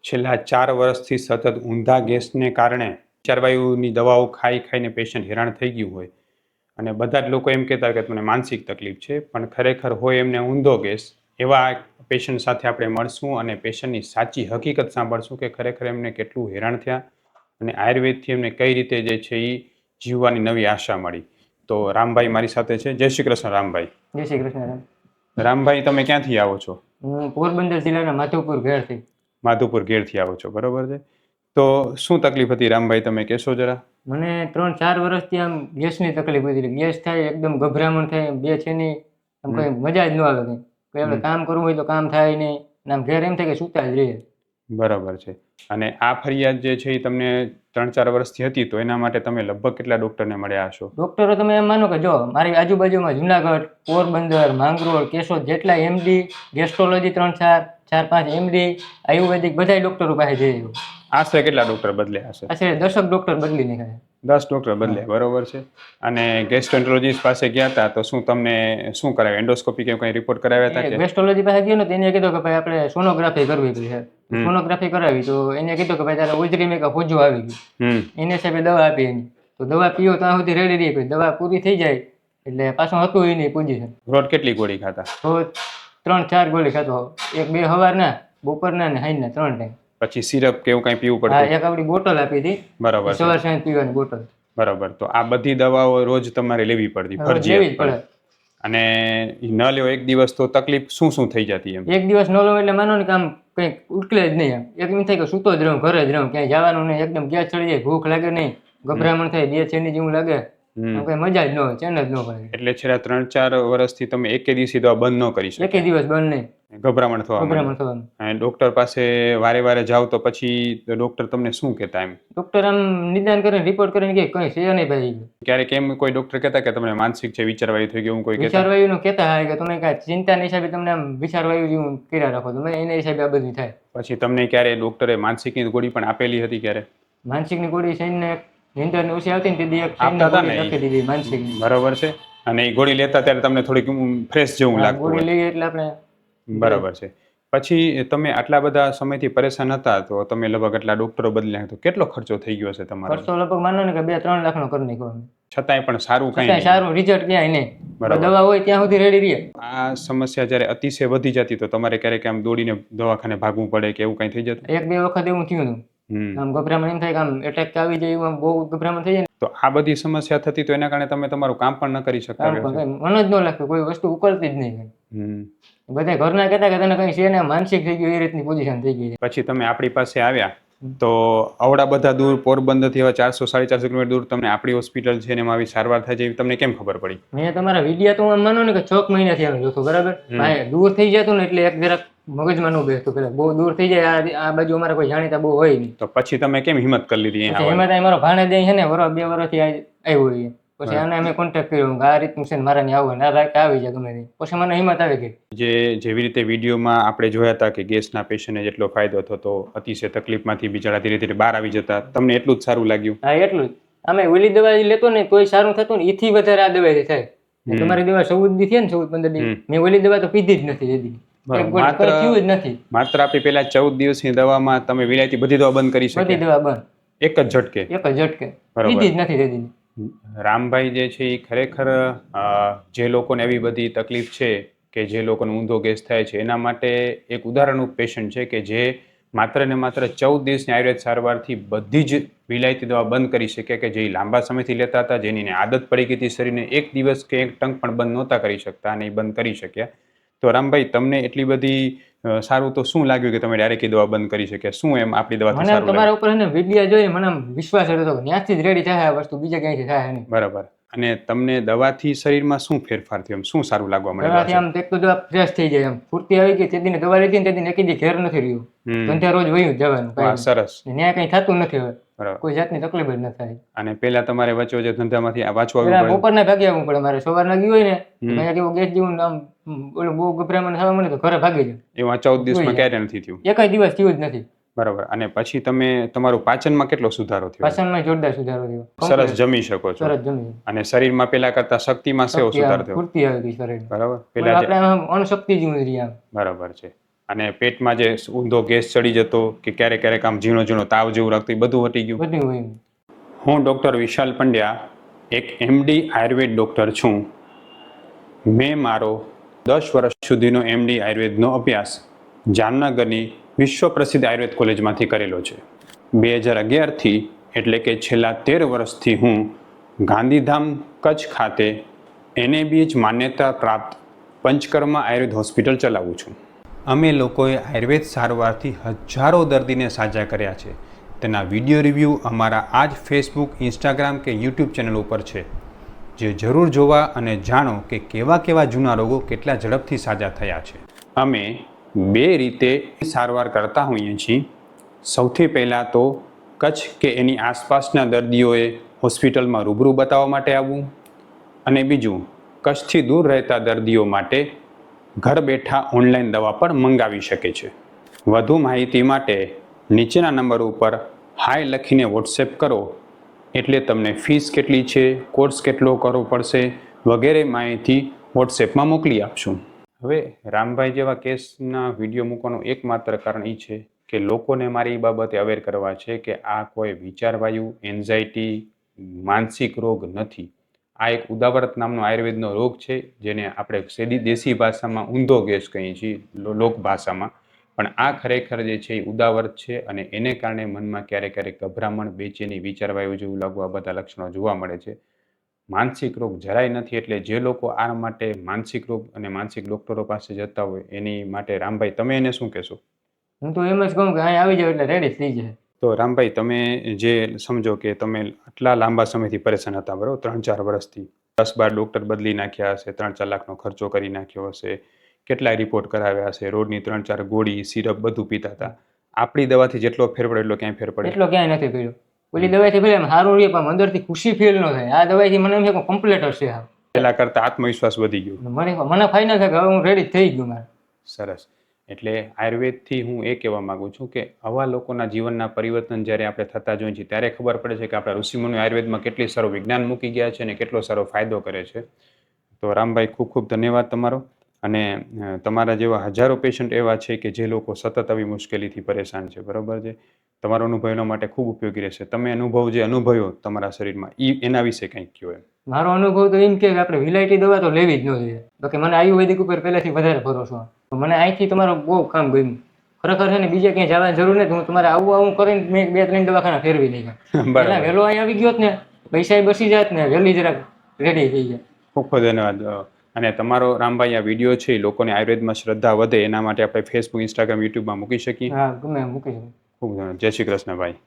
છેલ્લા 4 વર્ષથી સતત ઊંધા ગેસને કારણે વિચારવાયુની દવાઓ ખાઈ ખાઈને પેશન્ટ હેરાન થઈ ગયું હોય અને બધા જ લોકો એમ કહેતા કે મને માનસિક તકલીફ છે, પણ ખરેખર હોય એમને ઊંધો ગેસ. એવા પેશન્ટ સાથે આપણે મળશું અને પેશન્ટની સાચી હકીકત સાંભળશું કે ખરેખર એમને કેટલું હેરાન થયા અને આયુર્વેદથી એમને કઈ રીતે જે છે એ જીવવાની નવી આશા મળી. તો રામભાઈ મારી સાથે છે. જય શ્રી કૃષ્ણ રામભાઈ. જય શ્રી કૃષ્ણ. રામભાઈ, તમે ક્યાંથી આવો છો? હું પોરબંદર જિલ્લાના માધવપુર ઘેરથી. માધુપુર ઘેરથી આવો છો, બરોબર છે. તો શું તકલીફ હતી રામભાઈ, તમે કહેશો જરા? મને 3-4 વર્ષથી આમ ગેસની તકલીફ હતી. ગેસ થાય, એકદમ ગભરામણ થાય, બે છે ની આમ કઈ મજા જ ન આવે. કઈ આપણે કામ કરવું હોય તો કામ થાય નહીં, આમ ઘેર એમ થાય કે સુતા જ રહીએ. બરાબર છે. અને આ ફરિયાદ જે છે એ તમને 3-4 વર્ષથી હતી, તો એના માટે તમે લગભગ કેટલા ડોક્ટરને મળ્યા હશો? ડોક્ટરો તમે એમ માનો કે જો મારી આજુબાજુમાં જુનાગઢ, પોરબંદર, માંગરોળ, કેશોદ જેટલા એમડી, ગેસ્ટ્રોલોજી 3-4-5 એમડી, આયુર્વેદિક બધા ડોક્ટરો પાસે જઈએ. આશરે કેટલા ડોક્ટર બદલ્યા હશે? આશરે 10 ડોક્ટર બદલી નાખ્યા. 10 ડોક્ટર બદલ્યા, બરોબર છે. અને ગેસ્ટ્રોન્ટ્રોલોજીસ્ટ પાસે ગયા હતા તો શું તમને શું કરાવ્યું? એન્ડોસ્કોપી કે કંઈ રિપોર્ટ કરાવ્યા હતા કે? ગેસ્ટ્રોલોજી પાસે ગયો ને તેને કીધું કે ભાઈ આપણે સોનોગ્રાફી કરવી છે. સોનોગ્રાફી કરાવી તો એને કીધું કે ભાઈ તારે ઉજરી મેં હોજો આવી ગયું. એને સાહેબે દવા આપી એની. તો દવા પીઓ ત્યાં સુધી રેડી રહી. પછી દવા પૂરી થઈ જાય એટલે પાછું હતું એની પોઝિશન. રોજ કેટલી ગોળી ખાતા? તો 3-4 ગોળી ખાતો. 1-2 સવારના, બપોરના ને સાંજના 3 ટાઈમ. પછી સિરપ કે એવું કંઈ પીવું હા, પડતું? એક આપણી બોટલ આપી હતી. બરાબર. સવાર સાંજ પીવાની બોટલ. બરાબર. તો આ બધી દવાઓ રોજ તમારે લેવી પડતી, લેવી જ ફરજિયાત પડે. અને ન લ્યો એક દિવસ તો તકલીફ શું શું થઈ જતી એમ? એક દિવસ ન લો એટલે માનો ને કે આમ કંઈક ઉઠલે જ નહીં. એમ એમ થાય કે સૂતો જ રહું, ઘરે જ રહું, ક્યાંય જવાનું નહીં. એકદમ ગેસ ચડી જાય, ભૂખ લાગે નહીં, ગભરામણ થાય, બે છેની જેવું લાગે, કઈ મજા જ ન હોય, ચેન જ ન પડે. એટલે છેલ્લા 3-4 વર્ષથી તમે એકે દિવસથી દવા બંધ ન કરી શકો? એકે દિવસ બંધ નહીં. ગભરામણ થવા થવાનું. અને ડોક્ટર પાસે વારે વારે જાવ તો પછી ડોક્ટર તમને શું કહેતા એમ? ડોક્ટર આમ નિદાન કરીને રિપોર્ટ કરીને કે કઈ છે નહીં ભાઈ. ક્યારેક એમ કોઈ ડોક્ટર કહેતા કે તમને માનસિક છે, વિચારવાયુ થઈ ગયું, કોઈ કહેતા? વિચારવાયુનું કહેતા હોય કે તમે કાંઈ ચિંતાના હિસાબે તમને આમ વિચારવાયુ જેવું કર્યા રાખો, તમે એના હિસાબે આ બધું થાય. પછી તમને ક્યારે ડોક્ટરે માનસિકની ગોળી પણ આપેલી હતી ક્યારે? માનસિકની ગોળી શરીરને નીંદર ઓછી આવતી ને તેથી એક આપતા હતા ને? લખી દીધી માનસિકની. બરાબર છે. અને એ ગોળી લેતા ત્યારે તમને થોડીક ફ્રેશ જેવું લાગતું ગોળી હોય? લઈએ એટલે આપણે. બરાબર છે. પછી તમે આટલા બધા સમયથી પરેશાન હતા તો તમે લગભગ આટલા ડોક્ટરો બદલ્યા, તો કેટલો ખર્ચો થઈ ગયો હશે તમારો? ખર્ચો લગભગ માનો ને કે 2-3 લાખનો કરી નાખ્યો. છતાંય પણ સારું કઈ છતાંય સારું રિઝલ્ટ ક્યાંય નહીં. દવા હોય ત્યાં સુધી રેડી રહીએ. આ સમસ્યા જ્યારે અતિશય વધી જતી તો તમારે ક્યારેક આમ દોડીને દવાખાને ભાગવું પડે કે એવું કઈ થઈ જતું? 1-2 વખત એવું થયું હતું. આમ ગભરામણ એમ થાય કે આમ એટેક આવી જાય, એવું બહુ ગભરામણ થઈ જાય. તો આ બધી સમસ્યા થતી તો એના કારણે તમે તમારું કામ પણ ન કરી શકતા? મન જ ન લાગતું, કોઈ વસ્તુ ઉકળતી જ નહીં. બધા ઘરના કહેતા કે તને કઈ છે ને, માનસિક થઈ ગયું, એ રીતની પોઝિશન થઈ ગઈ. પછી તમે આપણી પાસે આવ્યા તો આવડા બધા દૂર, પોરબંદરથી હવે 400-450 કિલોમીટર દૂર તમને આપણી હોસ્પિટલ છે ને એમાં આવી સારવાર થાય છે એવી તમને કેમ ખબર પડી? મેં તમારા વિડીયો તો આમ માનો ને કે 6 મહિનાથી આમ જોતો, બરાબર. દૂર થઈ જતું ને એટલે એક જરાક મગજમાં ન બેસતું. પેલા બહુ દૂર થઈ જાય, આ બાજુ અમારા કોઈ જાણીતા બહુ હોય નહીં. તો પછી તમે કેમ હિંમત કરી લીધી? હિંમત મારો ભાણેજ છે ને, 2 વર્ષથી આવ્યો હોય. પછી આને અમે કોન્ટેક્ટ કર્યો કે આ રીતનું છે, મારા ત્યાં આવવાનું, આ ભાઈ આવી જાય ગમે તે. પછી મને હિંમત આવી ગઈ. જેવી રીતે વિડીયોમાં આપણે જોયા હતા કે ગેસના પેશન્ટને જેટલો ફાયદો થતો, અતિશય તકલીફમાંથી બિચારા ધીરે ધીરે બહાર આવી જતા, તમને એટલું જ સારું લાગ્યું? હા, એટલું જ. અમે ઓલી દવા લેતો ને તોય સારું થતું ને, એથી વધારે આ દવાથી થાય. તમારી દવા 14 દી થઈ ને, 14-15 દી, મેં ઓલી દવા તો પીધી જ નથી. માત્ર આપણી પેલા 14 દિવસની દવામાં તમે વિલાયતી બધી દવા બંધ કરી શકો? બધી દવા બંધ, એક જ ઝટકે? એક જ ઝટકે, પીધી જ નથી દીધી. રામભાઈ જે છે એ ખરેખર જે લોકોને એવી બધી તકલીફ છે કે જે લોકોને ઊંધો ગેસ થાય છે એના માટે એક ઉદાહરણરૂપ પેશન્ટ છે કે જે માત્ર ને માત્ર 14 દિવસની આયુર્વેદ સારવારથી બધી જ વિલાયતી દવા બંધ કરી શકે, કે જે લાંબા સમયથી લેતા હતા, જેની આદત પડી ગઈ હતી શરીરને, એક દિવસ કે એક ટંક પણ બંધ નહોતા કરી શકતા અને એ બંધ કરી શક્યા. તો રામભાઈ, તમને એટલી બધી સારું તો શું લાગ્યું કે તમે ડાયરેક્ટ દવા બંધ કરી શક્યા? શું એમ આપણી દવાથી સારું લાગ્યું? તમારા ઉપર એને વિડિયો જોઈ મને વિશ્વાસ હતો કે ત્યાંથી જ રેડી થાય આ વસ્તુ, બીજે ક્યાંયથી થાય નહીં. બરાબર. અને તમને દવાથી શરીરમાં શું ફેરફાર થયો, શું સારું લાગવા મળ્યું? દવાથી આમ એક તો દવા ફ્રેશ થઈ જાય, આમ ફૂર્તી આવી ગઈ. તેદીને દવા લીધી ને તેદીને એકી દી ઘેર નથી રહ્યું, ધંધા રોજ વયું જવાનું. સરસ. ત્યાં કઈ થતું નથી હવે, કોઈ જાતની તકલીફ જ ન થાય. અને પેલા તમારે વચ્ચે વચ્ચે ધંધામાંથી વાંચવા આવવું પડે? બપોરના ભાગે આવવું પડે મારે. સવારના ગયું હોય ને અહીંયા કેવું ગેસ જેવું આમ ઓલું બહુ ગભરામણ થવા મને તો ઘરે ભાગી જાય. એમાં 14 દિવસમાં ક્યારે નથી થયું? એક જ દિવસ થયું જ નથી. બરાબર. અને પછી તમે તમારું પાચનમાં કેટલો સુધારો થયો? પાચનમાં જોરદાર સુધારો થયો. સરસ જમી શકો છો? સરસ જમી. અને શરીરમાં પેલા કરતા શક્તિમાં સેવો સુધાર થયો? ફૂર્તી આવી ગઈ શરીર. બરાબર. પેલા આપણે અણશક્તિ જેવું રહી આમ. બરાબર છે. અને પેટમાં જે ઊંધો ગેસ ચડી જતો કે ક્યારેક ક્યારેક આમ ઝીણો ઝીણો તાવ જેવું લાગતું એ બધું હટી ગયું? બધું હોય. હું ડૉક્ટર વિશાલ પંડ્યા એક MD આયુર્વેદ ડૉક્ટર છું. મેં મારો 10 વર્ષ સુધીનો MD આયુર્વેદનો અભ્યાસ જામનગરની વિશ્વ પ્રસિદ્ધ આયુર્વેદ કોલેજમાંથી કરેલો છે. 2011થી એટલે કે છેલ્લા 13 વર્ષથી હું ગાંધીધામ કચ્છ ખાતે NABH માન્યતા પ્રાપ્ત પંચકર્મા આયુર્વેદ હોસ્પિટલ ચલાવું છું. અમે લોકોએ આયુર્વેદ સારવારથી હજારો દર્દીને સાજા કર્યા છે. તેના વિડીયો રિવ્યૂ અમારા આ જ ફેસબુક, ઇન્સ્ટાગ્રામ કે યુટ્યુબ ચેનલ ઉપર છે, જે જરૂર જોવા અને જાણો કે કેવા કેવા જૂના રોગો કેટલા ઝડપથી સાજા થયા છે. અમે 2 રીતે સારવાર કરતા હોઈએ છીએ. સૌથી પહેલાં તો કચ્છ કે એની આસપાસના દર્દીઓએ હોસ્પિટલમાં રૂબરૂ બતાવવા માટે આવવું, અને બીજું કચ્છથી દૂર રહેતા દર્દીઓ માટે ઘર બેઠા ઓનલાઈન દવા પણ મંગાવી શકે છે. વધુ માહિતી માટે નીચેના નંબર ઉપર હાય લખીને વોટ્સએપ કરો, એટલે તમને ફીસ કેટલી છે, કોર્સ કેટલો કરવો પડશે વગેરે માહિતી વોટ્સએપમાં મોકલી આપશું. હવે રામભાઈ જેવા કેસના વિડીયો મૂકવાનું એકમાત્ર કારણ એ છે કે લોકોને મારી બાબતે અવેર કરવા છે કે આ કોઈ વિચારવાયુ, એન્ઝાયટી, માનસિક રોગ નથી. આ એક ઉદાવરત નામનો આયુર્વેદનો રોગ છે, જેને આપણે દેશી ભાષામાં ઊંધો ગેસ કહીએ છીએ, લોક ભાષામાં. પણ આ ખરેખર જે છે એ ઉદાવરત છે, અને એને કારણે મનમાં ક્યારેક ક્યારેક ગભરામણ, બેચેની, વિચારવાયુ જેવું લાગવું, આ બધા લક્ષણો જોવા મળે છે. માનસિક રોગ જરાય નથી. એટલે જે લોકો આ માટે માનસિક રોગ અને માનસિક ડૉક્ટરો પાસે જતા હોય એની માટે રામભાઈ તમે એને શું કહેશો? હું તો એમ જ કહું કે અહીં આવી જાવ એટલે રેડી થઈ જાય. તો રામભાઈ, તમે જે સમજો કે તમે આટલા લાંબા સમયથી પરેશાન હતા, બરાબર, 3-4 વર્ષથી 10-12 ડૉક્ટર બદલી નાખ્યા હશે, 3-4 લાખનો ખર્ચો કરી નાખ્યો હશે, કેટલાય રિપોર્ટ કરાવ્યા હશે, રોજની 3-4 ગોળી, સિરપ બધું પીતા હતા. આપણી દવાથી જેટલો ફેર પડે એટલો ક્યાંય ફેર પડે? એટલો ક્યાંય નથી પડ્યો. ઓલી દવાઈથી ભલે એમ સારું રહે પણ અંદરથી ખુશી ફીલ ન થાય. આ દવાઈથી મને એમ છે કે કમ્પ્લીટ હશે. પહેલા કરતાં આત્મવિશ્વાસ વધી ગયો. મને ફાઇનલ છે કે હવે હું રેડી થઈ ગયો મારે. સરસ. એટલે આયુર્વેદથી હું એ કહેવા માગું છું કે આવા લોકોના જીવનના પરિવર્તન જ્યારે આપણે થતા જોઈએ છીએ ત્યારે ખબર પડે છે કે આપણા ઋષિમુનિ આયુર્વેદમાં કેટલી સારું વિજ્ઞાન મૂકી ગયા છે અને કેટલો સારો ફાયદો કરે છે. તો રામભાઈ, ખૂબ ખૂબ ધન્યવાદ તમારો. અને તમારા જેવા હજારો પેશન્ટ એવા છે કે જે લોકો સતત આવી મુશ્કેલીથી પરેશાન છે, બરાબર છે. તમારો અનુભવ એના માટે ખૂબ ઉપયોગી રહેશે. તમે અનુભવ જે અનુભવ્યો તમારા શરીરમાં એના વિશે કંઈક કહો. એમ મારો અનુભવ તો એમ કે આપણે વિલાયતી દવા તો લેવી જ ન જોઈએ. બાકી મને આયુર્વેદિક ઉપર પહેલાથી વધારે ભરોસો. મને અહીંથી તમારું બહુ કામ ગમ્યું. ખરેખર છે ને, બીજે ક્યાંય જવાની જરૂર નથી. હું તમારે આવું કરીને મેં 2-3 દવાખાના ફેરવી નાખ્યા. પહેલા વહેલો અહીં આવી ગયો ને, પૈસા બસી જાત ને, વહેલી જરાક રેડી થઈ જાય. ખૂબ ખૂબ ધન્યવાદ. અને તમારો રામભાઈ આ વિડીયો છે એ લોકોને આયુર્વેદમાં શ્રદ્ધા વધે એના માટે આપણે ફેસબુક, ઇન્સ્ટાગ્રામ, યુટ્યુબમાં મૂકી શકીએ? હા, ગમે મૂકી શકીએ. ખૂબ ધન્યવાદ. જય શ્રી કૃષ્ણ ભાઈ.